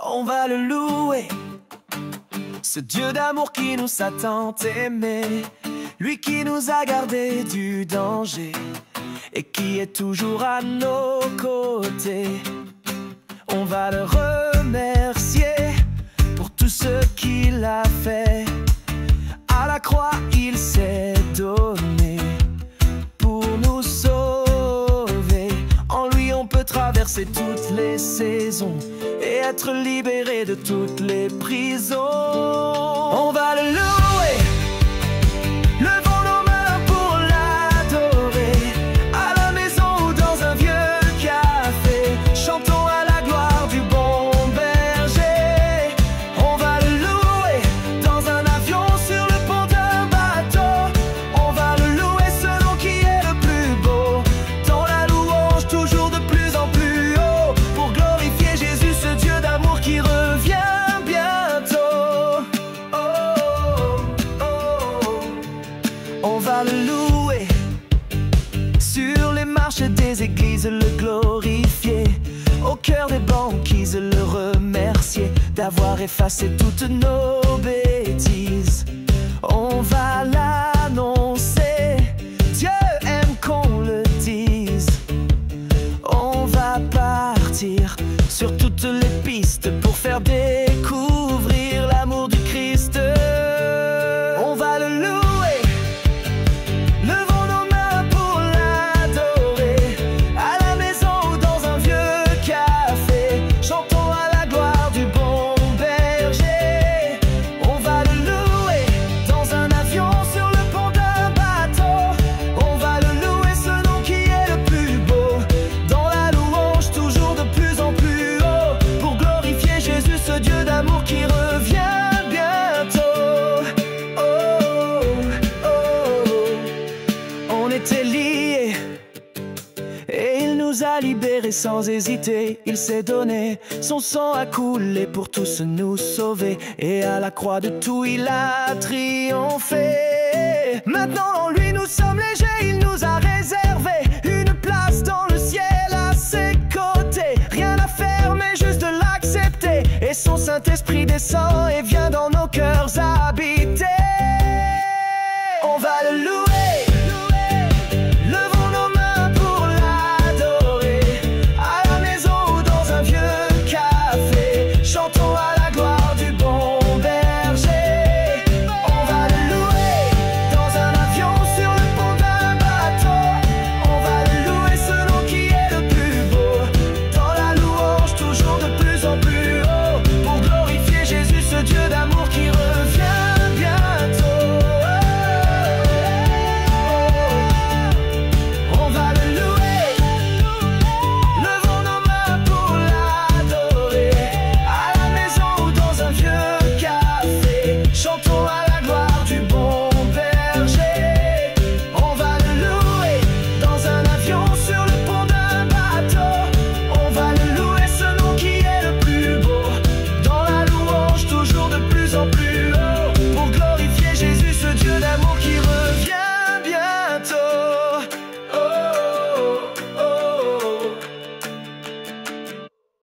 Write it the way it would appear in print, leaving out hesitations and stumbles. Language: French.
On va le louer, ce Dieu d'amour qui nous a tant aimés, lui qui nous a gardés du danger et qui est toujours à nos côtés. On va le remercier pour tout ce qu'il a fait. À la croix, il s'est donné pour nous sauver. En lui, on peut traverser toutes les saisons et être libéré de toutes les prisons. On va le louer, levons nos mains pour l'adorer. À la maison ou dans un vieux café, chantons à la gloire du bon berger. On va le louer dans un avion, sur le pont d'un bateau. On va le louer, ce nom qui est le plus beau. Dans la louange, toujours de plus en plus haut, pour glorifier Jésus, ce Dieu d'amour qui revient bientôt. On va le louer sur les marches des églises, le glorifier au cœur des banquises, le remercier d'avoir effacé toutes nos bêtises. On va l'annoncer, Dieu aime qu'on le dise. On va partir sur toutes les pistes pour faire découvrir l'amour du Christ. On va le louer, levons nos mains pour l'adorer. À la maison ou dans un vieux café, chantons à la gloire du bon berger. On va le louer dans un avion, sur le pont d'un bateau. On va le louer, ce nom qui est le plus beau. Dans la louange, toujours de plus en plus haut, pour glorifier Jésus, ce Dieu d'amour qui revient bientôt. On était liés et il nous a libérés sans hésiter. Il s'est donné, son sang a coulé pour tous nous sauver. Et à la croix de tout, il a triomphé. Maintenant en lui nous sommes légers, il nous a réservé une place dans le ciel à ses côtés. Rien à faire mais juste de l'accepter, et son Saint-Esprit descend et vient